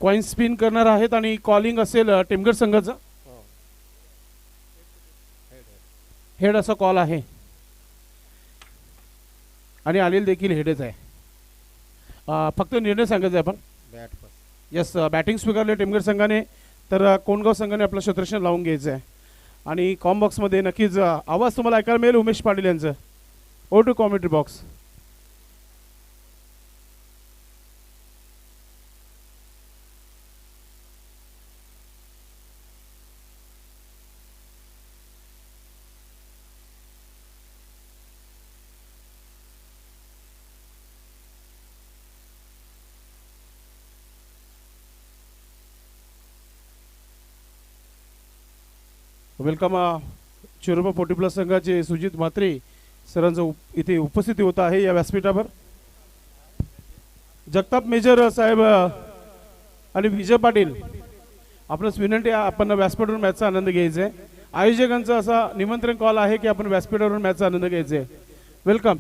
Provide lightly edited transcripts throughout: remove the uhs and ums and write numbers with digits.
Coin spin करणार आहेत आणि कॉलिंग असेल टेमघर संघाचा. हेड असा कॉल आहे आणि आलेल देखील हेडच आहे. फक्त निर्णय सांगायचा आहे आपण. यस, बॅटिंग स्वीकारले टेमघर संघाने, तर कोंडगाव संघाने आपलं क्षेत्ररक्षण लावून घ्यायचं आहे. आणि कॉम बॉक्समध्ये नक्कीच आवाज तुम्हाला ऐकायला मिळेल उमेश पाटील यांचं. Over to commentary box. Welcome. Chiroba 40+ संघाचे सुजित म्हात्रे सरांचं इथे उपस्थिती होत आहे या व्यासपीठावर. जगताप मेजर साहेब आणि विजय पाटील, आपणास विनंती आहे आपण व्यासपीठावरून मॅचचा आनंद घ्यायचा आहे. आयोजकांचा असा निमंत्रण कॉल आहे की आपण व्यासपीठावरून मॅचचा आनंद घ्यायचा आहे. वेलकम.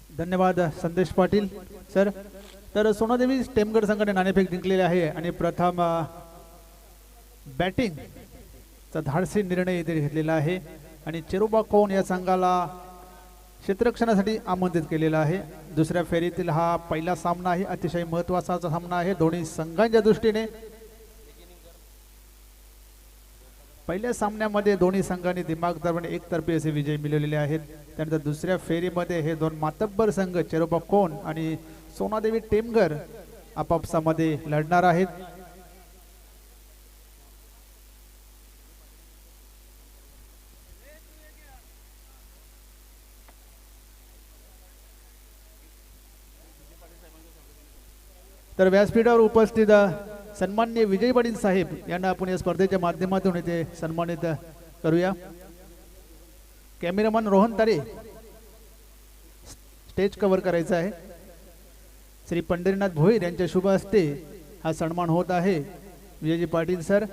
धन्यवाद संदेश पाटील सर. तर सोनादेवी टेमघर संघाने नाणेफेक जिंकलेले आहे आणि प्रथम बॅटिंग चा धाडसी निर्णय इथे घेतलेला आहे आणि चिरोबा कोण या संघाला क्षेत्ररक्षणासाठी आमंत्रित केलेला आहे. दुसऱ्या फेरीतील हा पहिला सामना आहे, अतिशय महत्त्वाचा सामना आहे दोन्ही संघांच्या दृष्टीने. पहिल्या सामन्यामध्ये दोन्ही संघांनी दिमागदारपणे एकतर्फी असे विजय मिळवलेले आहेत. त्यानंतर दुसऱ्या फेरीमध्ये हे दोन मातब्बर संघ चिरोबा कोण आणि सोनादेवी टेमघर आपापसामध्ये लढणार आहेत. तर व्यासपीठावर उपस्थित सन्माननीय विजय पाटील साहेब यांना आपण या स्पर्धेच्या माध्यमातून इथे सन्मानित करूया. कॅमेरामन रोहन तारे स्टेज कव्हर करायचा आहे. श्री पंढरीनाथ भोईर यांच्या शुभ हस्ते हा सन्मान होत आहे. विजयजी पाटील सर,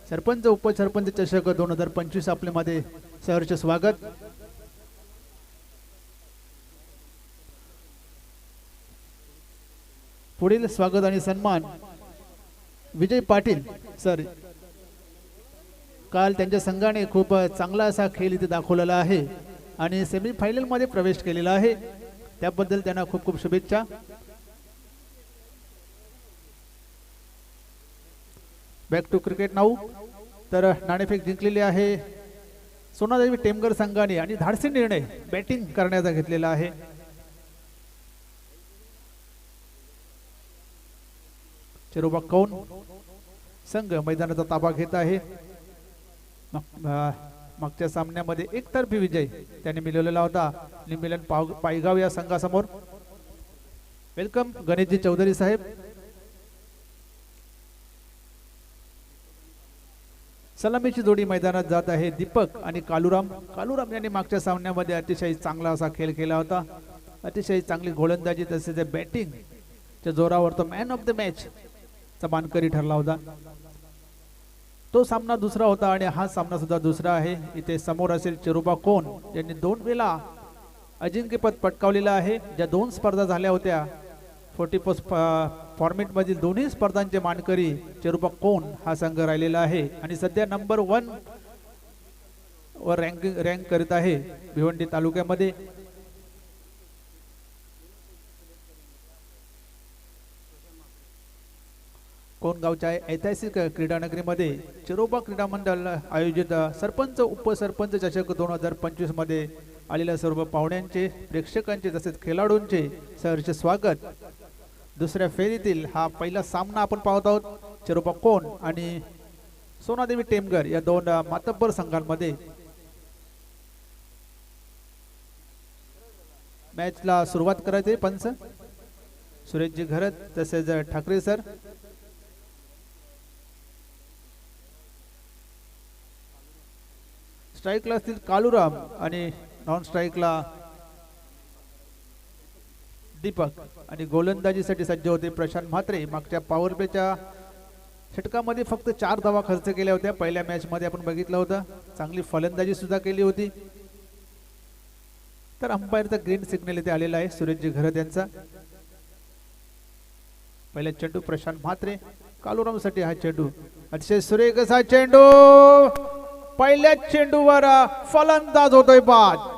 सरपंच उपसरपंच चषक 2025 आपल्यामध्ये सहर्ष स्वागत. पुढील स्वागत आणि सन्मान विजय पाटील सर. काल त्यांच्या संघाने खूप चांगला असा खेळ इथे दाखवलेला आहे आणि सेमीफायनल मध्ये प्रवेश केलेला आहे, त्याबद्दल त्यांना खूप खूप शुभेच्छा. Back to cricket now. तर नाणेफेक जिंकलेली आहे सोनादेवी टेमघर संघाने आणि धाडसी निर्णय बॅटिंग करण्याचा घेतलेला आहे. चिरोबा कौन संघ मैदानाचा ताबा घेत आहे. मागच्या सामन्यामध्ये एकतर्फी विजय त्याने मिळवलेला होता निमिलन पायगाव या संघासमोर. वेलकम गणेशजी चौधरी साहेब. सलामीची जोडी मैदानात जात आहे दीपक आणि कालुराम. कालुराम यांनी मागच्या सामन्यामध्ये अतिशय चांगला असा खेळ केला होता, अतिशय चांगली गोलंदाजी तसेच बॅटिंग च्या जोरावर तो मॅन ऑफ द मॅच चा मानकरी ठरला होता. तो सामना दुसरा होता आणि हा सामना सुद्धा दुसरा आहे. इथे समोर असेल चिरोबा कोण यांनी 2 वेळा अजिंक्यपद पटकावलेलं आहे. ज्या 2 स्पर्धा झाल्या होत्या 40+ फॉर्मेट मधील दोन्ही स्पर्धांचे मानकरी चिरोबा कोण हा संघ राहिलेला आहे आणि सध्या नंबर 1 वर रँक करत आहे भिवंडी तालुक्यामध्ये. कोणगावच्या ऐतिहासिक क्रीडानगरीमध्ये चिरोबा क्रीडा मंडळ आयोजित सरपंच उपसरपंच चषक 2025 मध्ये आलेल्या सर्व पाहुण्यांचे, प्रेक्षकांचे तसेच खेळाडूंचे सहर्ष स्वागत. दुसऱ्या फेरीतील हा पहिला सामना आपण पाहत आहोत चिरोबा कोण आणि सोनादेवी टेमघर या 2 मातब्बर संघांमध्ये. मॅचला सुरुवात करायची पंच. सुरेशजी घरत तसेच ठाकरे सर. स्ट्राईकला असतील कालूराम आणि नॉन स्ट्राईकला दीपक आणि गोलंदाजीसाठी सज्ज होते प्रशांत म्हात्रे. मागच्या पॉवर प्लेच्या षटकामध्ये फक्त 4 धावा खर्च केल्या होत्या. पहिल्या मॅच मध्ये आपण बघितलं होतं. चांगली फलंदाजी सुद्धा केली होती. तर अंपायरचा ग्रीन सिग्नल इथे आलेला आहे सुरेशजी घरत यांचा. पहिला चेंडू प्रशांत म्हात्रे. कालूराम साठी हा चेंडू अतिशय सुरेख असा चेंडू. पहिल्या चेंडूवर फलंदाज होतोय बाद.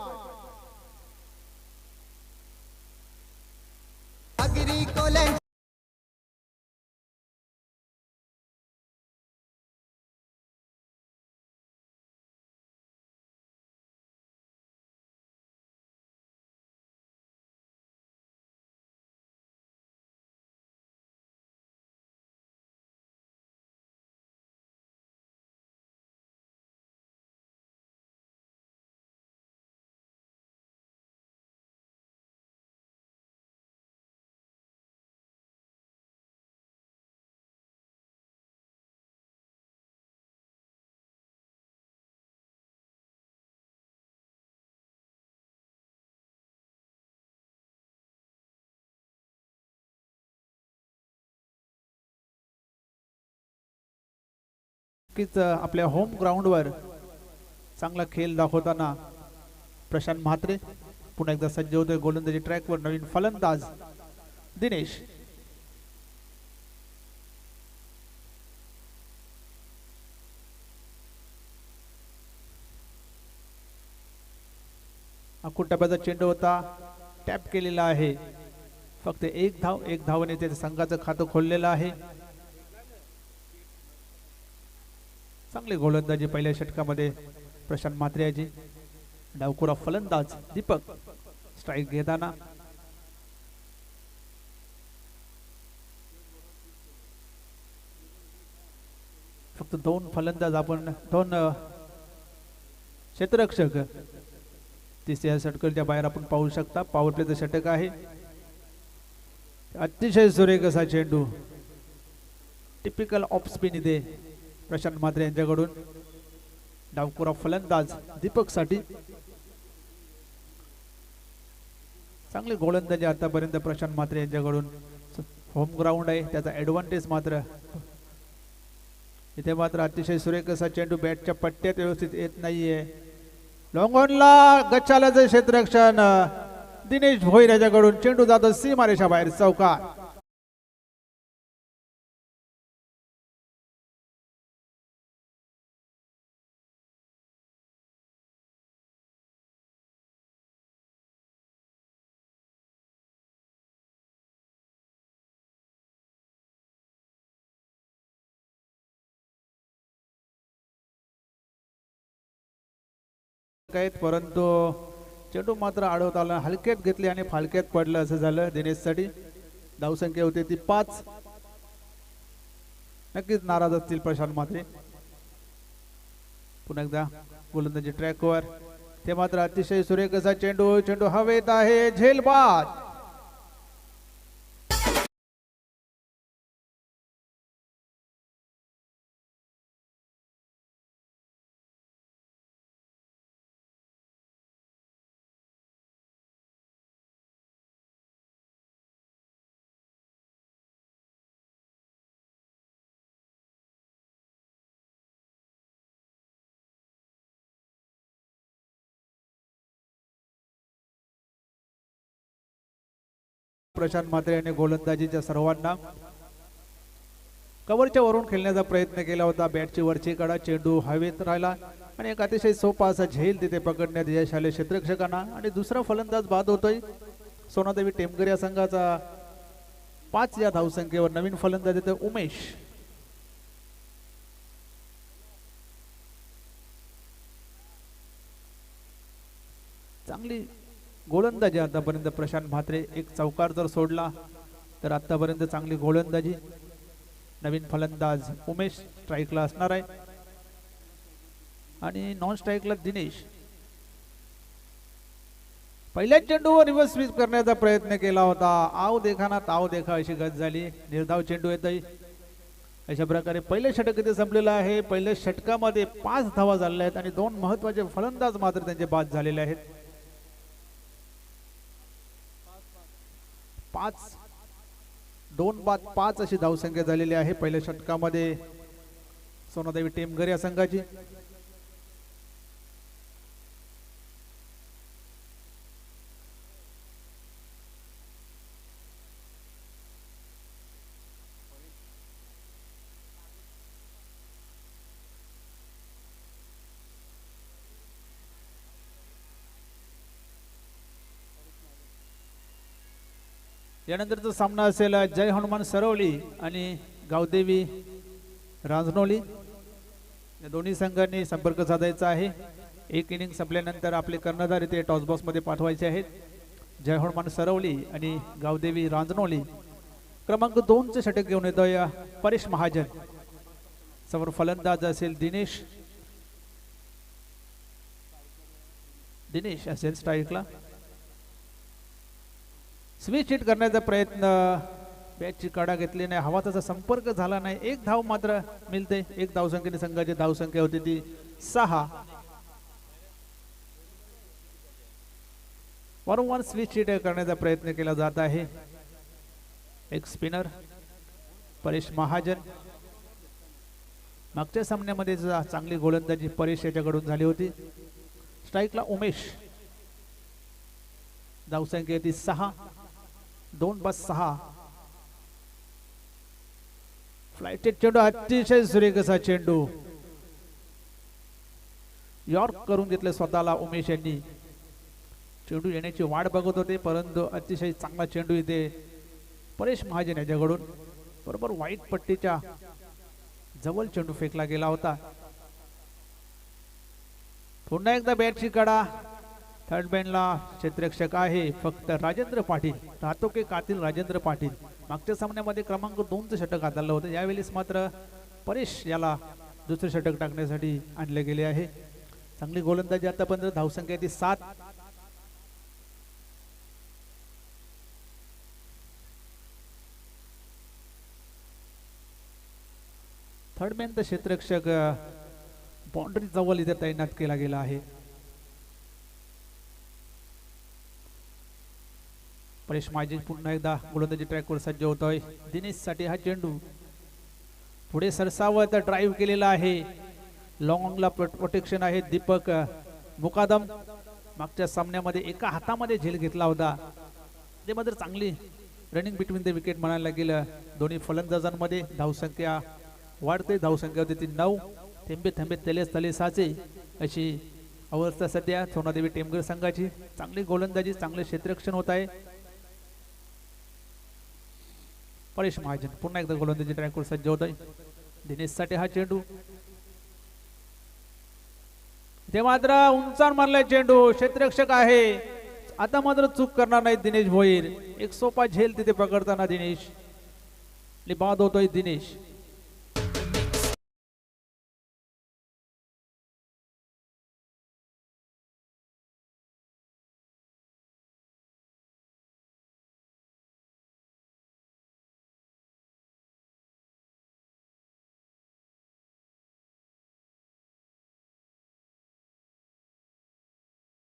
आपल्या होम ग्राउंडवर चांगला खेळ दाखवताना प्रशांत म्हात्रे पुन्हा एकदा सज्ज होतोय गोलंदाजी ट्रॅकवर. नवीन फलंदाज दिनेश. अकुट टप्प्याचा चेंडू होता. टॅप केलेला आहे. फक्त एक धावने त्याच्या संघाचं खातं खोललेलं आहे. चांगली गोलंदाजी पहिल्या षटकामध्ये प्रशांत म्हात्रे याची. डावखुरा फलंदाज दीपक स्ट्राईक घेताना फक्त 2 फलंदाज आपण 2 क्षेत्ररक्षक तिसऱ्या षटकाच्या बाहेर आपण पाहू शकता. पॉवर प्लेचं षटक आहे. अतिशय सुरेख असा चेंडू. टिपिकल ऑफ स्पिन इथे प्रशांत म्हात्रे यांच्याकडून. डावखुरा फलंदाज दीपक साठी. चांगली गोलंदाजी आतापर्यंत प्रशांत म्हात्रे यांच्याकडून. होम ग्राउंड आहे त्याचा ऍडव्हान्टेज मात्र इथे मात्र अतिशय सुरेख असा चेंडू बॅटच्या पट्ट्यात व्यवस्थित येत नाहीये. लॉंग ऑनला गच्चालाचं क्षेत्ररक्षण दिनेश भोईर याच्याकडून. चेंडू जातो सीमारेषा बाहेर चौकार. परंतु चेंडू मात्र अडवत आला. हलक्यात घेतले आणि फालक्यात पडलं असं झालं दिनेश साठी. धावसंख्या होती ती 5. नक्कीच नाराज असतील प्रशांत म्हात्रे. पुन्हा एकदा गोलंदाजी ट्रॅकवर. ते मात्र अतिशय सुरेख असा चेंडू. चेंडू हवेत आहे. झेलबाद. प्रशांत म्हात्रे यांनी गोलंदाजीच्या सर्वांना कव्हरच्या वरून खेळण्याचा प्रयत्न केला होता. बॅटची वरची कडा. चेंडू हवेत राहिला आणि एक अतिशय सोपा असा झेल तिथे पकडण्यात यश आले क्षेत्ररक्षकांना. आणि दुसरा फलंदाज बाद होतोय सोनादेवी टेमकर या संघाचा. 5 या धावसंख्येवर. नवीन फलंदाज येतो उमेश. चांगली गोलंदाजी आतापर्यंत प्रशांत म्हात्रे. एक चौकार जर सोडला तर आतापर्यंत चांगली गोलंदाजी. नवीन फलंदाज उमेश स्ट्राईकला असणार आहे आणि नॉन स्ट्राईकला दिनेश. पहिल्या चेंडूवर रिव्हर्स स्वीप करण्याचा प्रयत्न केला होता. आव देखा ना ताव देखा अशी गत झाली. निर्धाव चेंडू येतोय. अशा प्रकारे पहिले षटक इथे संपलेलं आहे. पहिल्या षटकामध्ये 5 धावा झालेल्या आहेत आणि 2 महत्वाचे फलंदाज मात्र त्यांचे बाद झालेले आहेत. 2 बाद 5 अशी धावसंख्या झालेली आहे पहिल्या षटकामध्ये सोनादेवी टेमघर या संघाची. यानंतरचा सामना असेल जय हनुमान सरवली आणि गावदेवी रांजनोली. या दोन्ही संघांनी संपर्क साधायचा आहे. एक इनिंग संपल्यानंतर आपले कर्णधार इथे टॉस बॉक्स मध्ये पाठवायचे आहेत. जय हनुमान सरवली आणि गावदेवी रांजनोली. क्रमांक 2 चे षटक घेऊन येतोय परेश महाजन. समोर फलंदाज असेल दिनेश असेल स्ट्राईकला. स्विच हिट करण्याचा प्रयत्न, बॅटची कडा घेतली नाही, हवा तसा संपर्क झाला नाही. 1 धाव मात्र मिळते. 1 धावसंख्येने संघाची धावसंख्या होती ती 6. वारंवार स्विच हिट करण्याचा प्रयत्न केला जात आहे. एक स्पिनर परेश महाजन. मागच्या सामन्यामध्ये चांगली गोलंदाजी परेश याच्याकडून झाली होती. स्ट्राईकला उमेश. धावसंख्या ती 6. 2 बाद 6. फ्लाइटेड चेंडू, अतिशय सुरेख असा चेंडू यॉर्क करून घेतले स्वतःला उमेश यांनी. चेंडू येण्याची वाट बघत होते परंतु अतिशय चांगला चेंडू इथे परेश महाजन यांच्याकडून बरोबर व्हाईट पट्टीच्या जवळ चेंडू फेकला गेला होता. पुन्हा एकदा बॅटची कडा. थर्ड बॅनला क्षेत्ररक्षक आहे फक्त राजेंद्र पाटील. राहतो के कातील राजेंद्र पाटील. मागच्या सामन्यामध्ये क्रमांक 2 चे षटक हाताळलं होतं. यावेळेस मात्र परेश याला दुसरे षटक टाकण्यासाठी आणले गेले आहे. चांगली गोलंदाजी आतापर्यंत. धावसंख्या ती 7. थर्ड मॅन तर क्षेत्ररक्षक बाउंड्री जवळ इथे तैनात केला गेला आहे. परेश महाजन पुन्हा एकदा गोलंदाजी ट्रॅकवर सज्ज होतोय. दिनेश साठी हा चेंडू पुढे सरसावत ड्राईव्ह केलेला आहे. लॉंगला प्रोटेक्शन आहे. दीपक मुकादम मागच्या सामन्यामध्ये एका हातामध्ये झेल घेतला होता. ते मात्र चांगली रनिंग बिटवीन द विकेट म्हणायला गेलं. दोन्ही फलंदाजांमध्ये धावसंख्या वाढते. धावसंख्या होती ती 9. थेंबे थेंबे तले तले साचे अशी अवस्था सध्या सोनादेवी टेमघर संघाची. चांगली गोलंदाजी, चांगले क्षेत्ररक्षण होत आहे. परेश महाजन पुन्हा एकदा गोलंदाजी ट्रॅकवर सज्ज होत आहे. दिनेश साठी हा चेंडू. ते मात्र उंचावर मारलाय चेंडू. क्षेत्ररक्षक आहे. आता मात्र चूक करणार नाही दिनेश भोईर. एक सोपा झेल तिथे पकडताना दिनेश बाद होतोय.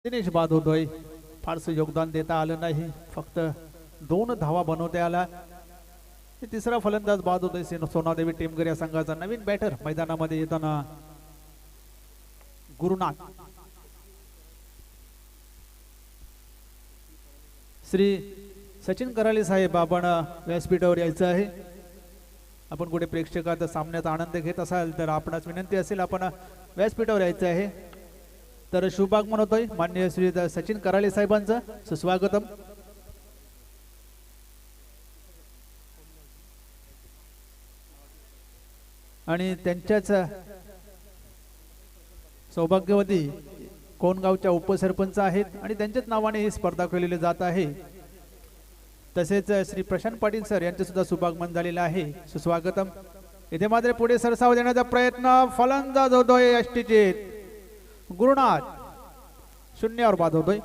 दिनेश बाद होतोय. फारसं योगदान देता आलं नाही. फक्त 2 धावा बनवता आला. तिसरा फलंदाज बाद होतोय सोनादेवी टेमघर या संघाचा. नवीन बॅटर मैदानामध्ये येताना गुरुनाथ. श्री सचिन कराले साहेब आपण व्यासपीठावर यायचं आहे. आपण कुठे प्रेक्षकाचा सामन्याचा आनंद घेत असाल तर आपणास विनंती असेल आपण व्यासपीठावर यायचं आहे. तर शुभागमन होतोय माननीय श्री सचिन कराले साहेबांचं. सुस्वागतम. आणि त्यांच्याच सौभाग्यवती कोणगावच्या उपसरपंच आहेत आणि त्यांच्याच नावाने ही स्पर्धा खेळली जात आहे. तसेच श्री प्रशांत पाटील सर यांचे सुद्धा शुभागमन झालेलं आहे. सुस्वागतम. इथे मात्र पुढे सरसाव देण्याचा प्रयत्न. फलंदाज होतोय यष्टीचे गुरुनाथ. 0 बाद होतोय.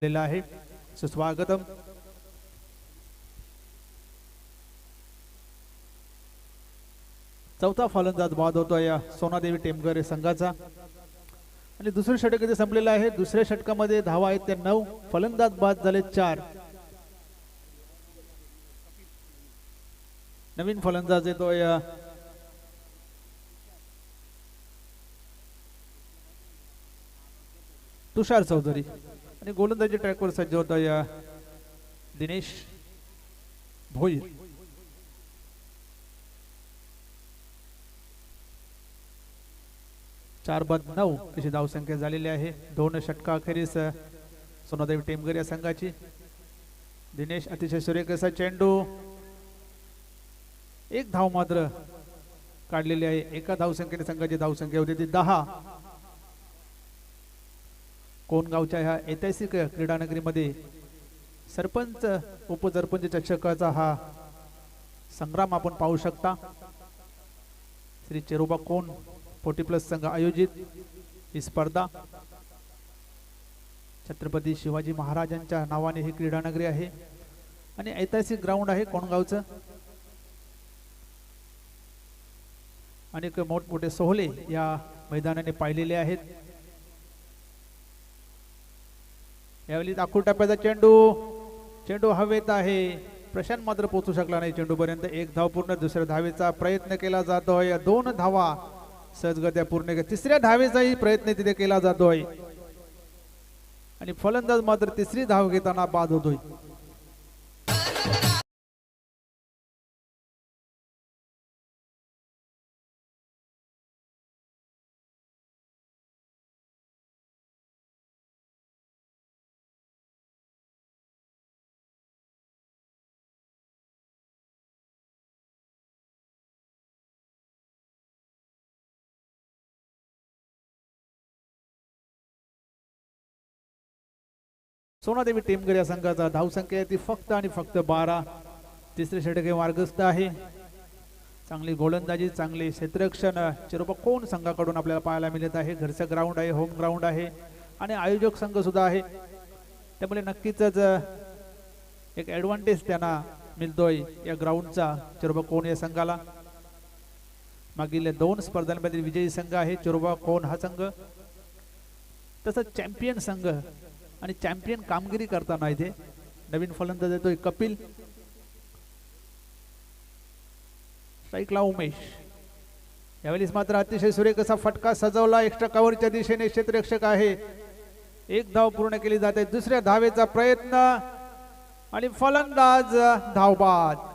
दिलेला आहे. सुस्वागतम. चौथा फलंदाज बाद होतो या सोनादेवी टेमघर संघाचा आणि दुसरे षटक इथे संपलेलं आहे. दुसऱ्या षटकामध्ये धावा आहेत त्या 9, फलंदाज बाद झाले 4. नवीन फलंदाज येतो या तुषार चौधरी आणि गोलंदाजी ट्रॅकवर सज्ज होता या दिनेश भोईर. चार बाद 9 अशी धावसंख्या झालेली आहे. 2 षटकाखेरीस सोनादेवी टेमघर या संघाची. दिनेश अतिशय सुरेख असा चेंडू, एक धाव मात्र काढलेली आहे. एका धावसंख्येने संघाची धावसंख्या होती ती 10. कोणगावच्या ह्या ऐतिहासिक क्रीडानगरीमध्ये सरपंच उपसरपंच चषकाचा हा संग्राम आपण पाहू शकता. श्री चेरोबा कोण 40+ संघ आयोजित ही स्पर्धा छत्रपती शिवाजी महाराजांच्या नावाने ही क्रीडानगरी आहे आणि ऐतिहासिक ग्राउंड आहे कोणगावचं. अनेक मोठमोठे सोहळे या मैदानाने पाहिलेले आहेत. यावेळी दाखवू टप्प्याचा चेंडू हवेत आहे. प्रशांत मात्र पोहोचू शकला नाही चेंडूपर्यंत. एक धाव पूर्ण. दुसऱ्या धावेचा प्रयत्न केला जातोय. 2 धावा सहजगत्या पूर्ण. तिसऱ्या धावेचाही प्रयत्न तिथे केला जातोय आणि फलंदाज मात्र तिसरी धाव घेताना बाद होतोय. सोनादेवी टेमघर या संघाचा धावसंख्या आहे ती फक्त आणि फक्त 12. तिसरे षटक हे मार्गस्थ आहे. चांगली गोलंदाजी, चांगले क्षेत्ररक्षण चेरोबा कोण संघाकडून आपल्याला पाहायला मिळत आहे. घरचं ग्राउंड आहे, होम ग्राउंड आहे आणि आयोजक संघ सुद्धा आहे. त्यामुळे नक्कीच एक ॲडव्हान्टेज त्यांना मिळतोय या ग्राउंडचा चेरोबा कोण या संघाला. मागील 2 स्पर्धांमधील विजयी संघ आहे चेरोबा कोण हा संघ. तसंच चॅम्पियन संघ आणि चॅम्पियन कामगिरी करताना इथे नवीन फलंदाज येतोय कपिल. स्ट्राईकला उमेश. यावेळेस मात्र अतिशय सुरेख असा फटका सजवला. एक्स्ट्रा कव्हरच्या दिशेने क्षेत्ररक्षक आहे. एक धाव पूर्ण केली जाते. दुसऱ्या धावेचा प्रयत्न आणि फलंदाज धावबाद.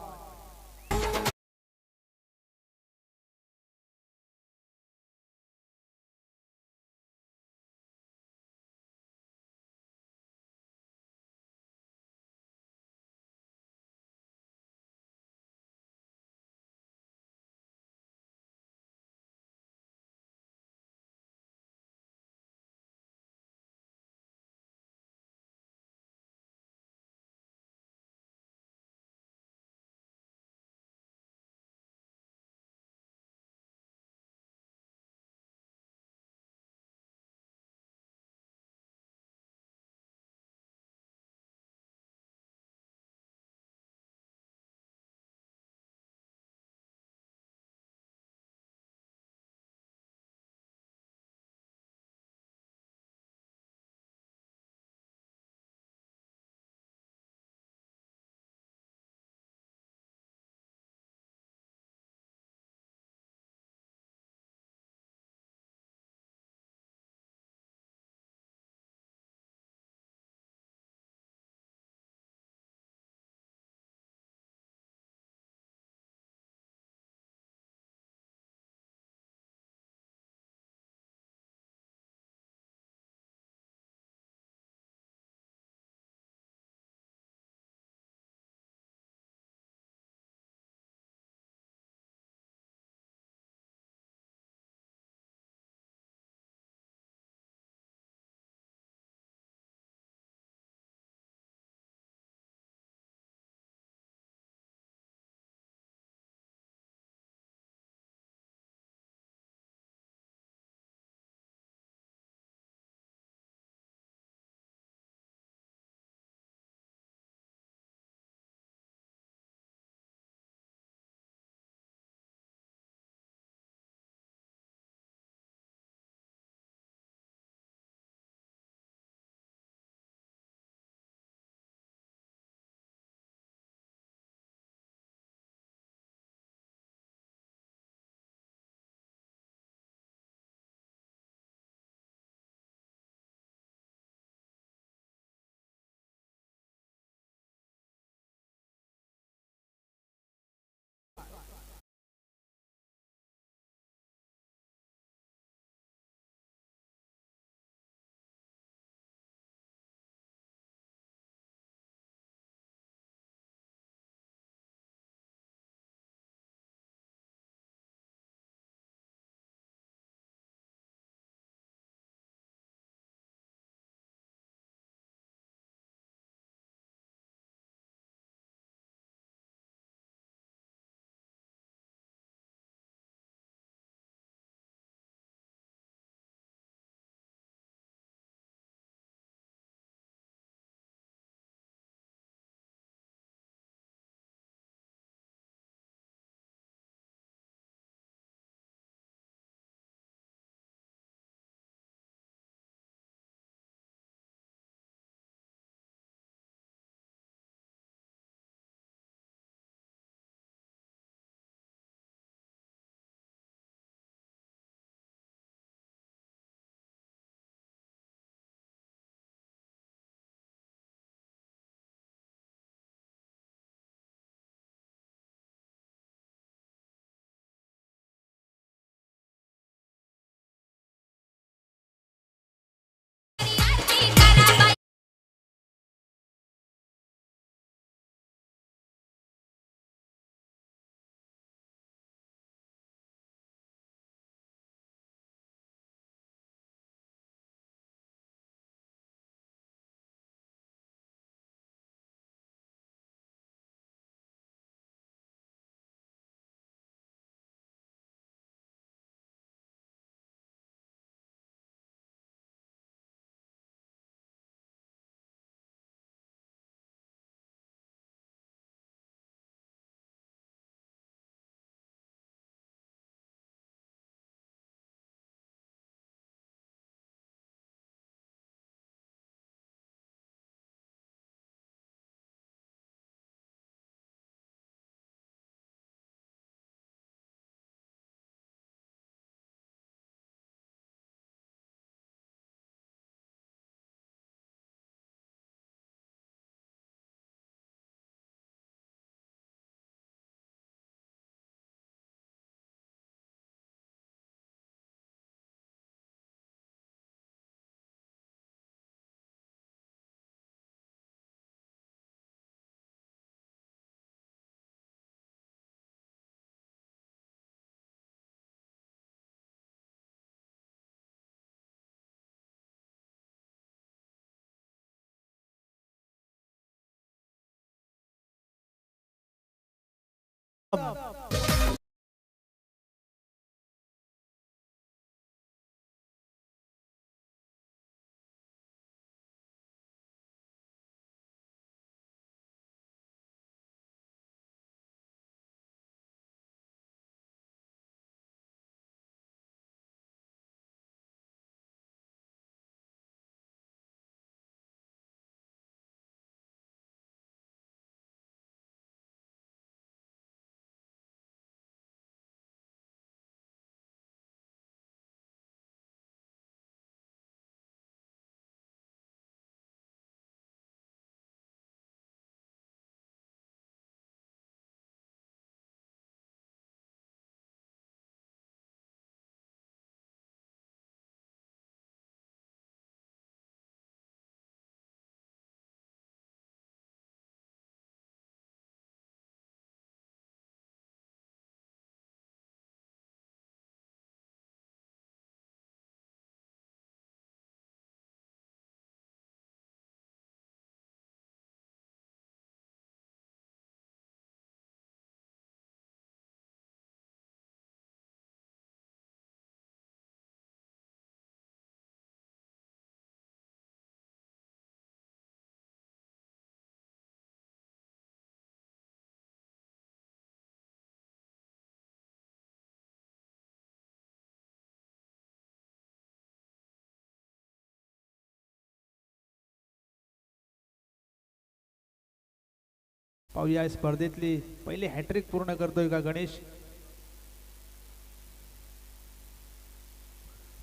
पाहूया या स्पर्धेतली पहिली हॅट्रिक पूर्ण करतोय का गणेश.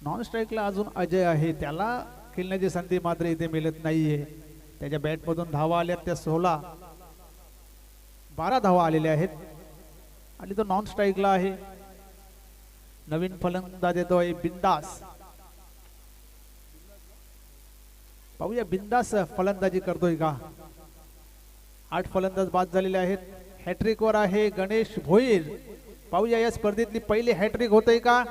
नॉन स्ट्राईकला अजून अजय आहे, त्याला खेळण्याची संधी मात्र इथे मिळत नाहीये. त्याच्या बॅटमधून धावा आल्या त्या 12 धावा आलेल्या आहेत आणि तो नॉन स्ट्राईकला आहे. नवीन फलंदाज येतोय बिंदास. पाहूया बिंदास फलंदाजी करतोय का. 8 फलंदाज बाद झालेले आहेत. हॅट्रिक वर आहे गणेश भोईर. पाहूया या स्पर्धेतली पहिली हॅट्रिक होतय का.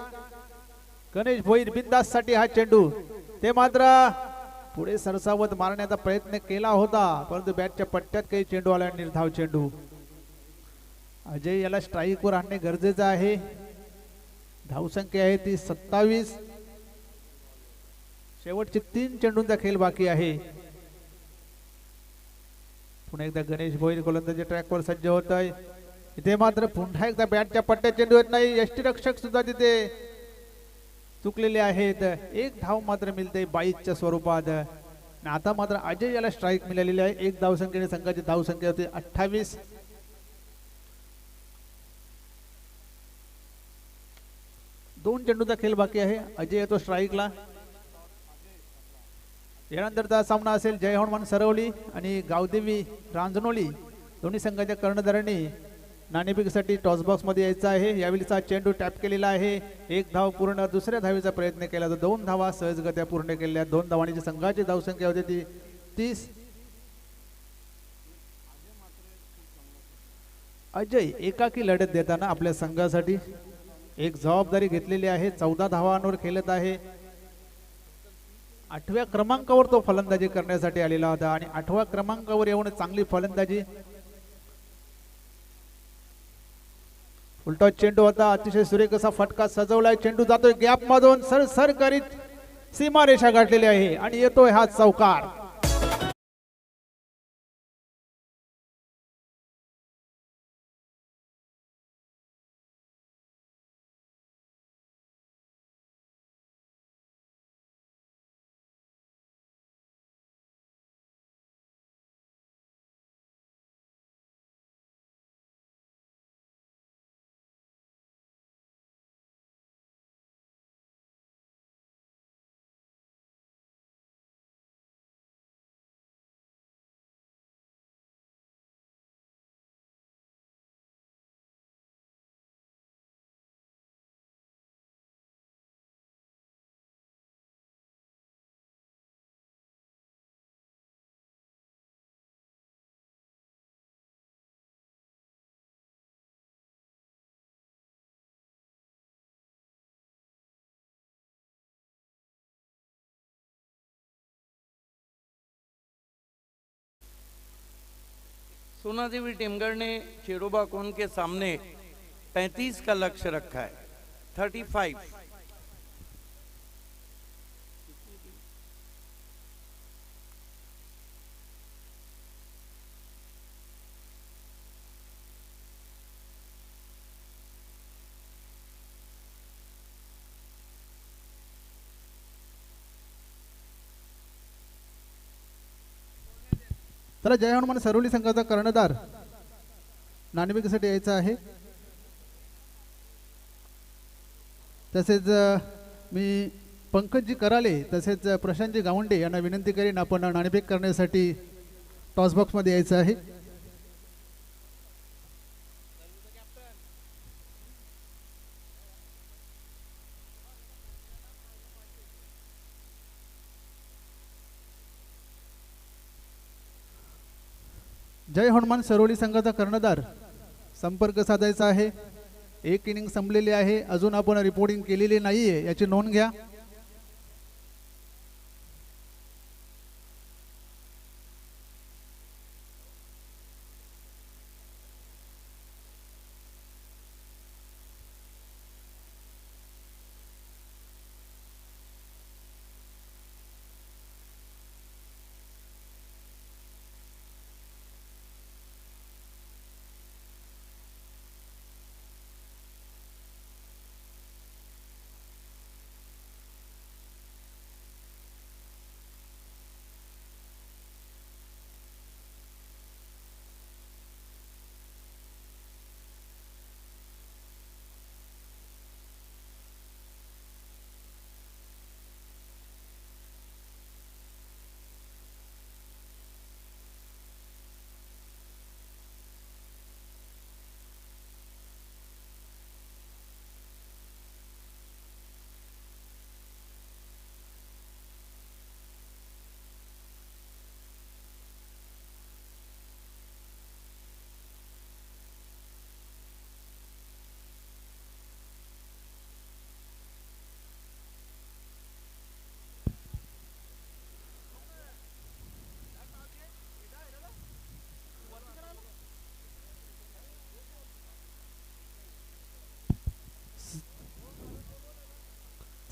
गणेश भोईर बिंदास साठी हा चेंडू, ते मात्र पुढे सरसावत मारण्याचा प्रयत्न केला होता परंतु बॅटच्या पट्ट्यात काही चेंडू आला. निर्धाव चेंडू. अजय याला स्ट्राईक वर आणणे गरजेचं आहे. धावसंख्या आहे ती 27. शेवटचे 3 चेंडूंचा खेळ बाकी आहे. पुन्हा एकदा गणेश भोईर गोलंदाजी ट्रॅकवर सज्ज होत आहे. इथे मात्र पुन्हा एकदा बॅटच्या पट्ट्यात चेंडू येत नाही. यष्टीरक्षक सुद्धा तिथे चुकलेले आहेत. एक धाव मात्र मिळते 22च्या स्वरूपात. आता मात्र अजय याला स्ट्राईक मिळालेली आहे. एक धावसंख्येने संघाची धावसंख्या होती 28. 2 चेंडूचा खेळ बाकी आहे. अजय येतो स्ट्राईकला. यानंतरचा सामना असेल जय हनुमान सरवली आणि गावदेवी रांजणोली. दोन्ही संघाच्या कर्णधारांनी नाणेफेकीसाठी टॉस बॉक्स मध्ये यायचं आहे. यावेळीचा चेंडू टॅप केलेला आहे. एक धाव पूर्ण. दुसऱ्या धावेचा प्रयत्न केला तर 2 धावा सहजगत्या पूर्ण केल्या. 2 धावांची संघाची धावसंख्या होती ती 30. अजय एकाकी लढत देताना आपल्या संघासाठी एक जबाबदारी घेतलेली आहे. 14 धावांवर खेळत आहे. 8व्या क्रमांकावर तो फलंदाजी करण्यासाठी आलेला होता आणि 8व्या क्रमांकावर येऊन चांगली फलंदाजी. उलटा चेंडू होता. अतिशय सुरेख असा फटका सजवलाय. चेंडू जातोय गॅप मधून सर करीत सीमारेषा गाठलेली आहे आणि येतोय हा चौकार. सोना देवी टीमगढ़ ने शेरोबा कोन के सामने 35 का लक्ष्य रखा है। 35। चला जय हनुमान सरोली संघाचा कर्णधार नाणेफेकीसाठी यायचा आहे. तसेच मी पंकजी कराले तसेच प्रशांतजी गावंडे यांना विनंती करीन आपण नाणेफेक करण्यासाठी टॉस बॉक्स मध्ये यायचं आहे. जय हनुमान सरोली संघाचा कर्णधार संपर्क साधायचा आहे. एक इनिंग संपलेली आहे, अजून आपण रिपोर्टिंग केलेली नाहीये याची नोंद घ्या.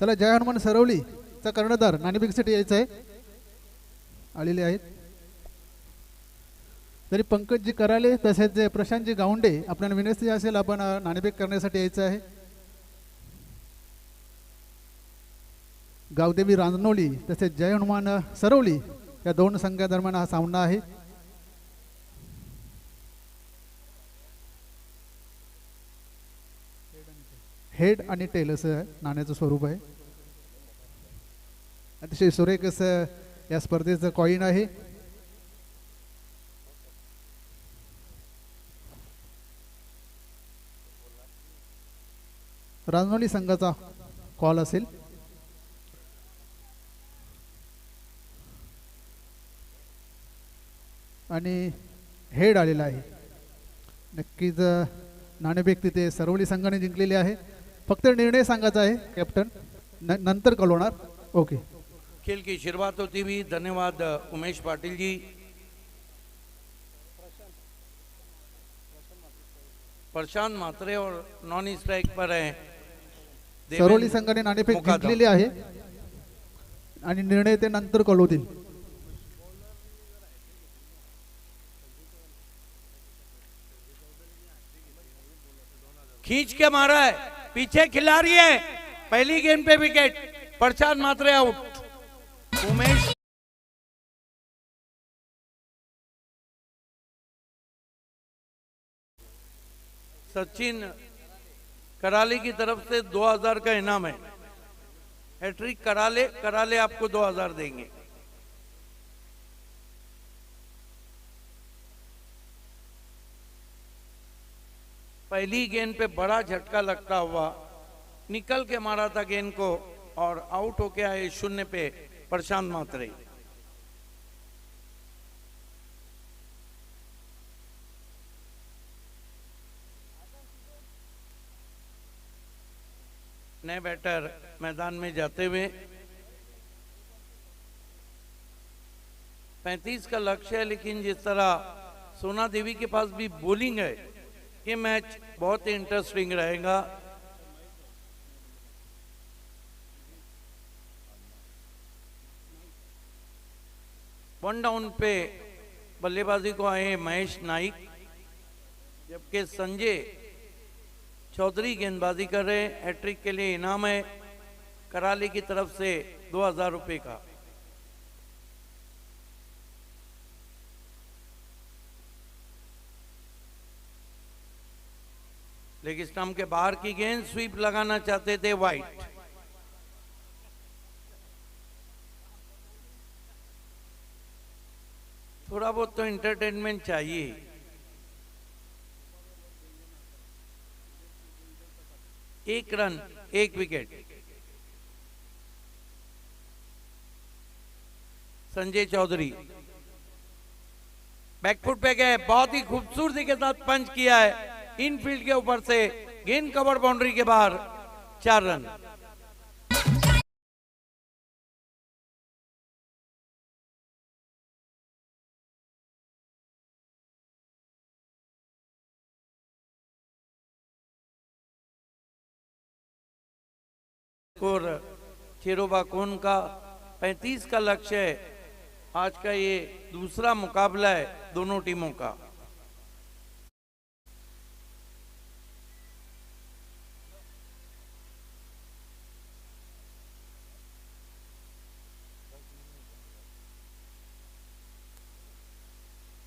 चला जय हनुमान सरवली चा कर्णधार नाणेफेकीसाठी यायचा आहे. आलेले आहेत. तरी पंकजी कराले तसेच प्रशांतजी गावंडे आपल्याला विनंती असेल आपण नाणेफेक करण्यासाठी यायचं आहे. गावदेवी रांजनोली तसेच जय हनुमान सरवली या दोन संघादरम्यान हा सामना आहे. हेड आणि टेल असं नाण्याचं स्वरूप आहे. अतिशय सुरेख असं या स्पर्धेचं कॉईन आहे. रांजनोली संघाचा कॉल असेल. आणि हेड आलेला आहे. नक्कीच नाणेफेक तिथे सरवली संघाने जिंकलेली आहे. फक्त निर्णय सांगायचा आहे कॅप्टन, नंतर कळवणार. ओके. खेल की शुरुआत होती हुई धन्यवाद उमेश पाटिल जी। प्रशांत मात्रे और नॉन स्ट्राइक पर है. सरवली संघाने नाणेफेक जिंकलेली आहे आणि निर्णय ते नंतर कळवतील. खींच के मारा है, पीछे खिलाड़ी है, पहली गेंद पे विकेट, प्रशांत मात्रे आउट. उमेश सचिन कराले की तरफ से 2000 का इनाम है. हैट्रिक कराले आपको 2000 देंगे. पहली गेंद पे बड़ा झटका लगता हुआ निकल के मारा था गेंद को और आउट होके आए शून्य पे प्रशांत मात्रे. नए बैटर मैदान में जाते हुए 35 का लक्ष्य है, लेकिन जिस तरह सोना देवी के पास भी बॉलिंग है। ये मैच बहुत ही इंटरेस्टिंग रहेगा। वन डाउन पे बल्लेबाजी को आए महेश नाइक, जबकि संजय चौधरी गेंदबाजी कर रहे हैं। हैट्रिक के लिए इनाम है कराली की तरफ से 2000 रुपए का। लेग स्टंप के बाहर की गेंद, स्वीप लगाना चाहते थे वाइट। थोड़ा बहुत तो एंटरटेनमेंट चाहिए। एक रन एक विकेट। संजय चौधरी बैकफुट पे गए, बहुत ही खूबसूरती के साथ पंच किया है इनफील्ड के ऊपर से। गेंद कवर बाउंड्री के बाहर, 4 रन। स्कोर चेरोबा कोन का 35 का लक्ष्य है। आज का ये दूसरा मुकाबला है दोनों टीमों का।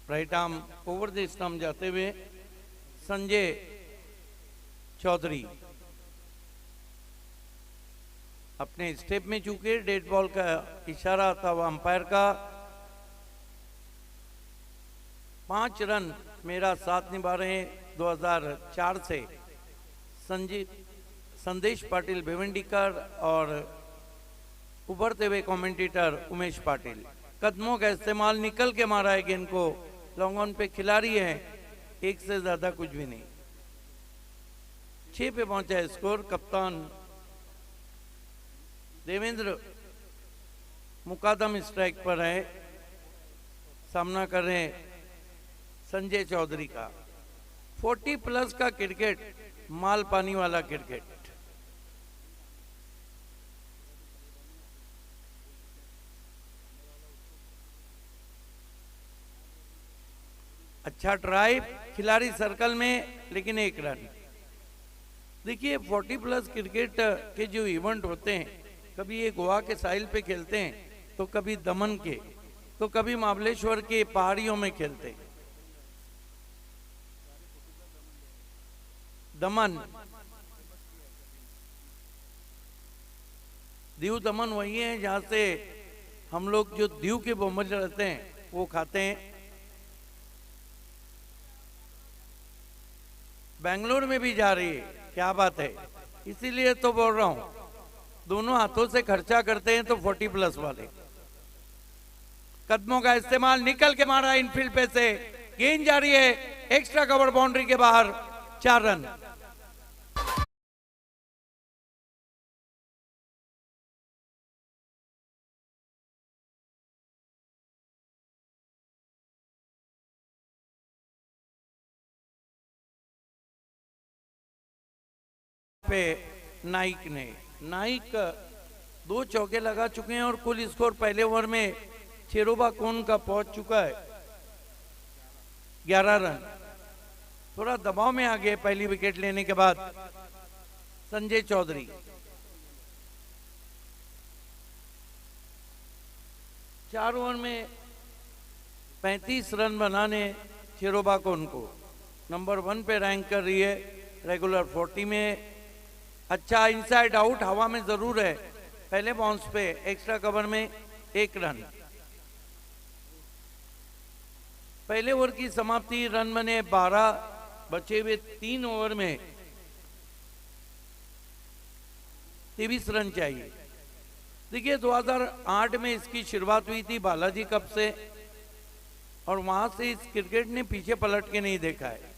Right arm over the stump जाते हुए संजय चौधरी अपने स्टेप में चूके। डेड बॉल का इशारा था वो अंपायर का। 5 रन मेरा साथ निभा रहे हैं 2004 से संदेश पाटिल भिवंडीकर और उभरते हुए कमेंटेटर उमेश पाटिल। कदमों का इस्तेमाल, निकल के मारा है गेंद को। लॉन्ग ऑन पे खिलाड़ी है, एक से ज्यादा कुछ भी नहीं। 6 पे पहुंचा है स्कोर। कप्तान देवेंद्र मुकादम स्ट्राइक पर है, सामना कर रहे हैं संजय चौधरी का। 40 प्लस का क्रिकेट, माल पानी वाला क्रिकेट। अच्छा ट्राई, खिलाड़ी सर्कल में, लेकिन 1 रन। देखिए 40 प्लस क्रिकेट के जो इवेंट होते हैं, कभी ये गोवा के साहिल पे खेलते हैं, तो कभी दमन के, तो कभी महाबलेश्वर के पहाड़ियों में खेलते हैं। दमन, दीव दमन वही है जहां से हम लोग जो दीव के बोमल रहते हैं वो खाते हैं। बेंगलोर में भी जा रही है, क्या बात है। इसीलिए तो बोल रहा हूं, दोनों हाथों से खर्चा करते हैं तो 40 प्लस वाले। कदमों का इस्तेमाल, निकल के मारा इनफील्ड पे से। गेंद जा रही है एक्स्ट्रा कवर बाउंड्री के बाहर, 4 रन। पे नाइक 2 चौके लगा चुके हैं और कुल स्कोर पहले ओवर में चेरोबा कोन का पहुंच चुका है 11 रन। थोड़ा दबाव में आ गए पहली विकेट लेने के बाद संजय चौधरी। चार ओवर में 35 रन बनाने चेरोबा कोन को नंबर 1 पे रैंक कर रही है रेगुलर 40 में। अच्छा इनसाइड आउट हवा में जरूर है, पहले बाउंस पे एक्स्ट्रा कवर में 1 रन। पहले ओवर की समाप्ति, रन बने 12, बचे हुए 3 ओवर में 23 रन चाहिए। देखिए 2008 में इसकी शुरुआत हुई थी बालाजी कप से, और वहां से इस क्रिकेट ने पीछे पलट के नहीं देखा है।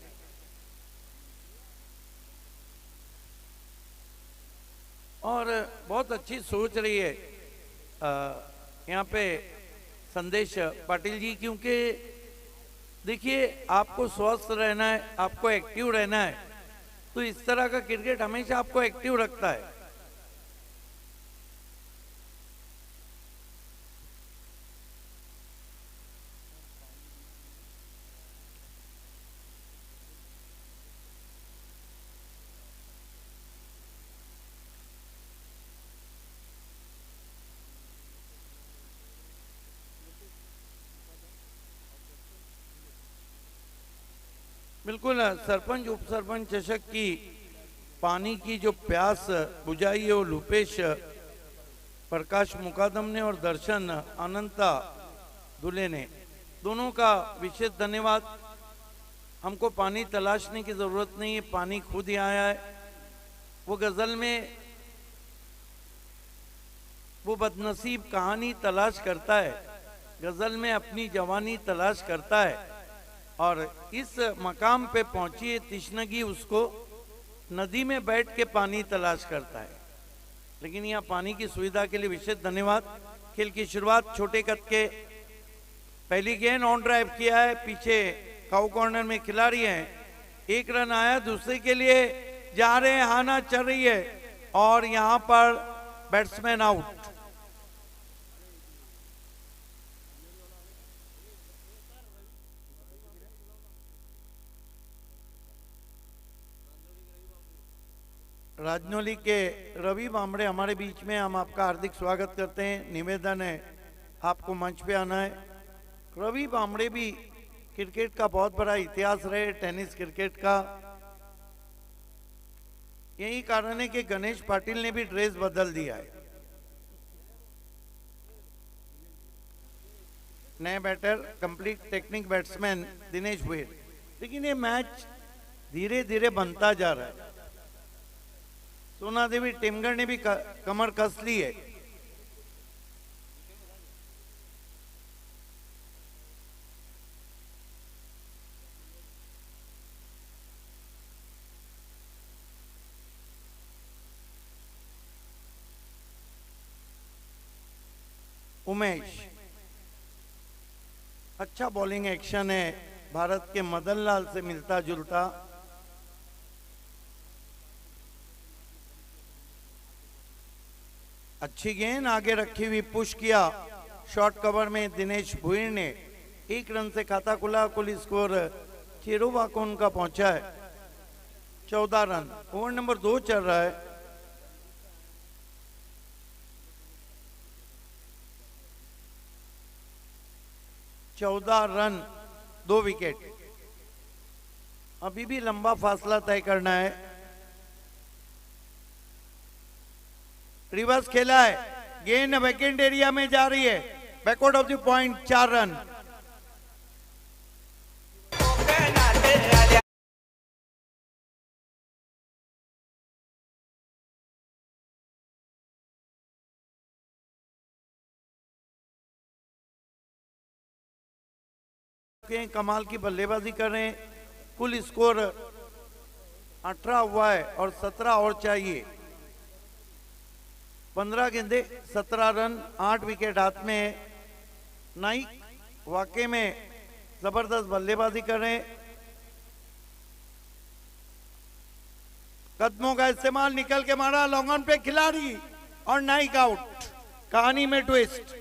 और बहुत अच्छी सोच रही है यहाँ पे संदेश पाटिल जी, क्योंकि देखिए, आपको स्वस्थ रहना है, आपको एक्टिव रहना है, तो इस तरह का क्रिकेट हमेशा आपको एक्टिव रखता है। बिल्कुल, सरपंच उप सरपंच चषक की पानी की जो प्यास बुझाई है वो लुपेश प्रकाश मुकादम ने और दर्शन अनंता दुले ने, दोनों का विशेष धन्यवाद। हमको पानी तलाशने की जरूरत नहीं है, पानी खुद ही आया है। वो गजल में वो बदनसीब कहानी तलाश करता है, गजल में अपनी जवानी तलाश करता है, और इस मकाम पे पहुंची है तिश्नगी, उसको नदी में बैठ के पानी तलाश करता है। लेकिन यहाँ पानी की सुविधा के लिए विशेष धन्यवाद। खेल की शुरुआत छोटे कद के, पहली गेंद ऑन ड्राइव किया है, पीछे काउ कॉर्नर में खिलाड़ी हैं, एक रन आया, दूसरे के लिए जा रहे हैं, हाना चल रही है और यहाँ पर बैट्समैन आउट। राजनौली के रवि बामड़े हमारे बीच में, हम आपका हार्दिक स्वागत करते हैं। निवेदन है आपको मंच पे आना है। रवि बामड़े भी क्रिकेट का बहुत बड़ा इतिहास रहे, टेनिस क्रिकेट का। यही कारण है कि गणेश पाटिल ने भी ड्रेस बदल दिया है। नए batter complete technique batsman Dinesh Bhuir. लेकिन ये मैच धीरे धीरे बनता जा रहा है। सोना देवी टिमगढ़ ने भी कमर कस ली है। उमेश, अच्छा बॉलिंग एक्शन है भारत के मदन लाल से मिलता जुलता। अच्छी गेंद आगे रखी हुई, पुश किया शॉर्ट कवर में दिनेश भुईर ने, एक रन से खाता खुला। कुल स्कोर चिरुवाकोन का पहुंचा है 14 रन। ओवर नंबर 2 चल रहा है। चौदह रन 2 विकेट। अभी भी लंबा फासला तय करना है। रिवर्स खेला है, गेंद वैकेंट एरिया में जा रही है, backward of the point, 4 run. कमाल की बल्लेबाजी कर रहे हैं। कुल स्कोर 18 हुआ है और 17 और चाहिए। 15 गेंदे 17 रन, 8 विकेट हाथ में है। नाइक वाकई में जबरदस्त बल्लेबाजी कर रहे हैं। कदमों का इस्तेमाल, निकल के मारा, लॉन्ग ऑन पे खिलाड़ी और नाइक आउट। कहानी में ट्विस्ट।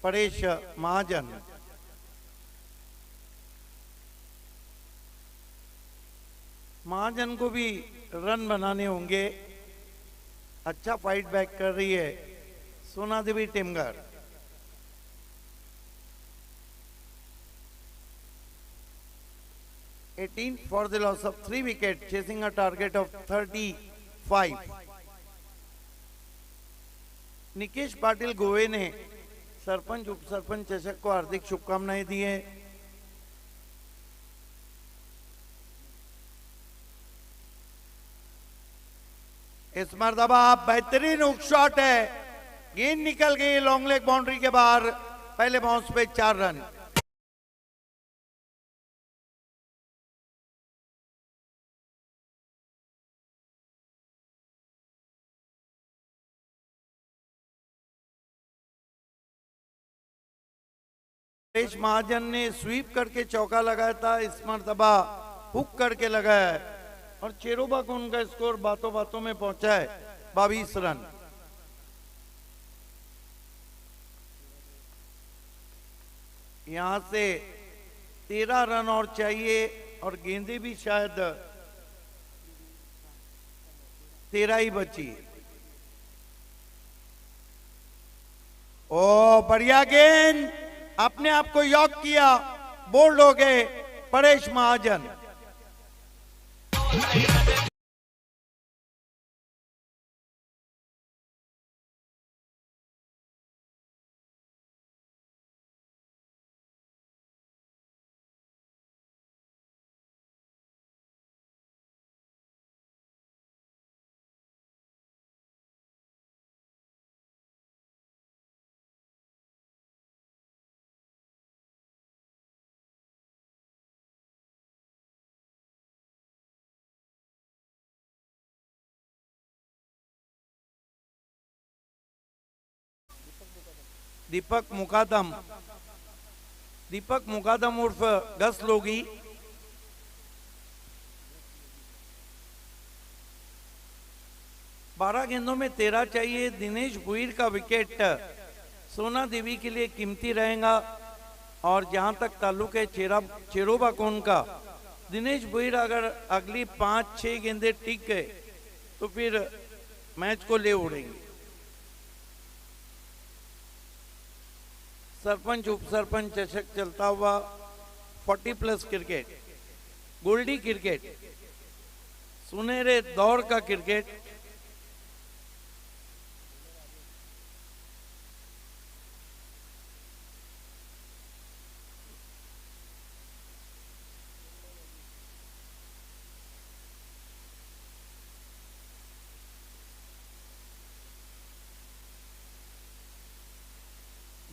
परेश महाजन, महाजन को भी रन बनाने होंगे। अच्छा फाइट बैक कर रही है Sona Devi Timgadh. Eighteen for the loss of 3 wicket, chasing a target of 35। Nikesh Patil Gowe ने सरपंच उप सरपंच चषक को हार्दिक शुभकामनाएं दी है। इस मर्तबा बेहतरीन हुक शॉट है, गेंद निकल गई लॉन्ग लेग बाउंड्री के बाहर। पहले बाउंस पे 4 रन। परेश महाजन ने स्वीप करके चौका लगाया था, इस मर्तबा हुक करके लगाया है और चेरोबा को उनका स्कोर बातों बातों में पहुंचा है 22 रन। यहां से 13 रन और चाहिए और गेंदें भी शायद 13 ही बची। ओ बढ़िया गेंद, अपने आप को यॉक किया, बोल्ड हो गए परेश महाजन। दीपक मुकादम उर्फ गस लोगी, बारह गेंदों में 13 चाहिए। दिनेश भुईर का विकेट सोना देवी के लिए कीमती रहेगा और जहां तक ताल्लुक है चेरोबा कोन का, दिनेश भुईर अगर अगली 5-6 गेंदें टिक गए तो फिर मैच को ले उड़ेंगे। सरपंच उप सरपंच चषक चलता हुआ 40+ क्रिकेट, गोल्डी क्रिकेट, सुनहरे दौर का क्रिकेट।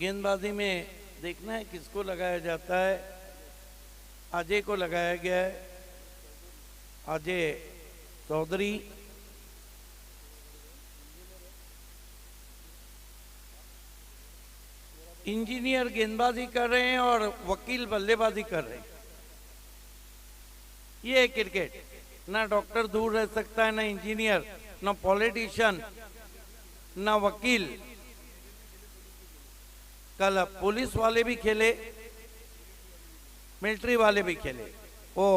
गेंदबाजी में देखना है किसको लगाया जाता है। अजय को लगाया गया है, अजय चौधरी। इंजीनियर गेंदबाजी कर रहे हैं और वकील बल्लेबाजी कर रहे हैं। ये है क्रिकेट, ना डॉक्टर दूर रह सकता है, ना इंजीनियर, ना पॉलिटिशियन, ना वकील। कल पुलिस वाले भी खेले, मिलिट्री वाले भी खेले। वो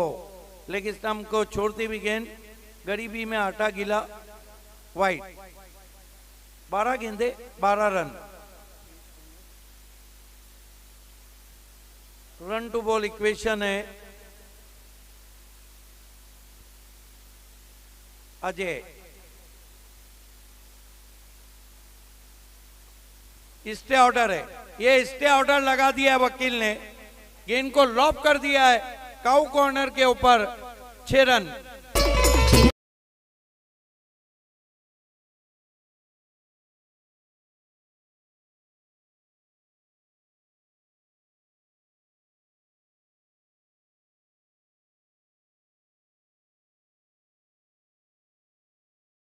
लेग स्टंप को छोड़ती भी गेंद, गरीबी में आटा गिला, वाइड। 12 गेंदे 12 run. Run to ball equation है। अजय स्टे ऑर्डर है, ये स्टे ऑर्डर लगा दिया है वकील ने, गेंद को लॉप कर दिया है काउ कॉर्नर के ऊपर। 6 रन।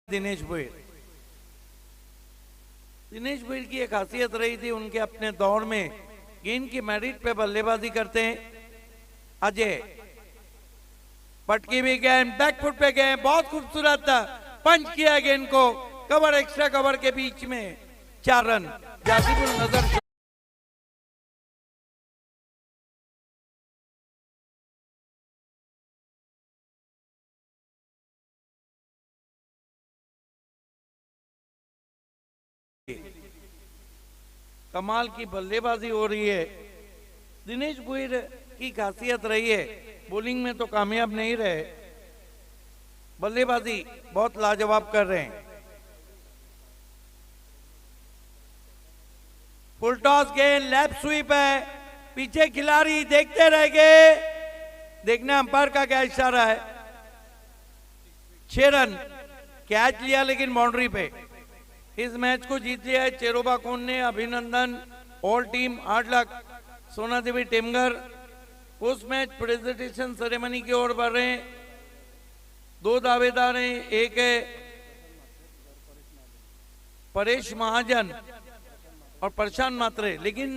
दिनेश भुईर की एक खासियत रही थी उनके अपने दौर में, गेंद की मेरिट पे बल्लेबाजी करते हैं। अजय पटकी भी गए, बैकफुट पे गए, बहुत खूबसूरत था, पंच किया गेंद को, कवर एक्स्ट्रा कवर के बीच में। 4 रन। जासीपुर नजर कमाल की बल्लेबाजी हो रही है। दिनेश भुईर की खासियत रही है, बॉलिंग में तो कामयाब नहीं रहे, बल्लेबाजी बहुत लाजवाब कर रहे हैं। फुल टॉस गेंद, लैप स्वीप है, पीछे खिलाड़ी देखते रह गए, देखने अंपायर का क्या इशारा है। 6 रन। कैच लिया लेकिन बाउंड्री पे। इस मैच को जीत लिया है चेरोबा कोन ने। अभिनंदन ऑल टीम, 8 लाख। सोना देवी Temghar post match presentation ceremony की ओर बढ़ रहे हैं। 2 दावेदार हैं, एक है परेश महाजन और प्रशांत मात्रे, लेकिन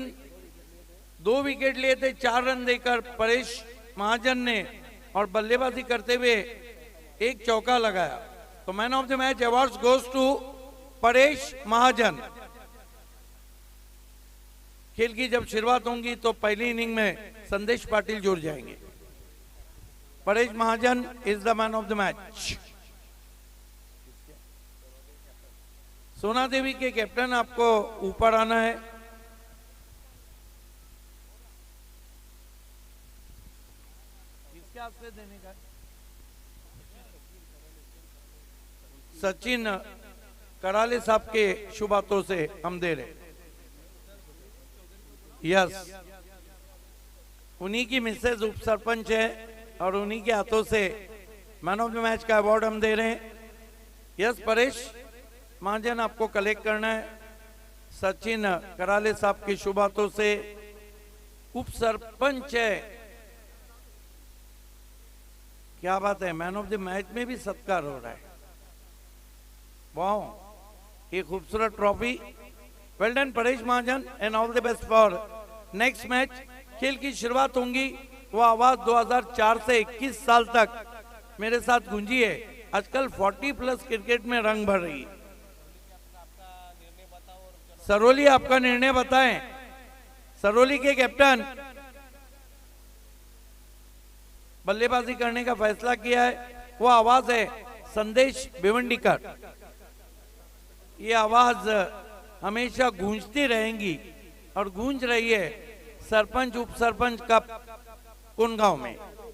2 विकेट लिए थे 4 रन देकर परेश महाजन ने और बल्लेबाजी करते हुए 1 चौका लगाया। तो man of the match award goes to Paresh Mahajan. खेल की जब शुरुआत होंगी तो पहली इनिंग में संदेश पाटिल जुड़ जाएंगे। Paresh Mahajan is the man of the match. सोना देवी के कैप्टन, आपको ऊपर आना है। किसके हाथ से देने का? सचिन कराले साहब के शुभ हाथों से हम दे रहे। यस, उन्हीं की मिसेज उप सरपंच है और उन्हीं के हाथों से मैन ऑफ द मैच का अवार्ड हम दे रहे हैं। यस परेश महाजन, आपको कलेक्ट करना है। सचिन कराले साहब के शुभ हाथों से उप सरपंच है। क्या बात है, मैन ऑफ द मैच में भी सत्कार हो रहा है। वाह, ये खूबसूरत trophy. Well done Paresh Mahajan end all the best for next match. खेल की शुरुआत होंगी, वो आवाज 2004 से 21 साल तक मेरे साथ गूंजी है। आजकल 40+ क्रिकेट में रंग भर रही है। सरोली, आपका निर्णय बताएं। सरोली के कैप्टन बल्लेबाजी करने का फैसला किया है। वो आवाज है संदेश भिवंडीकर। ये आवाज हमेशा गूंजती रहेंगी और गूंज रही है सरपंच उप सरपंच कप कुनगांव में।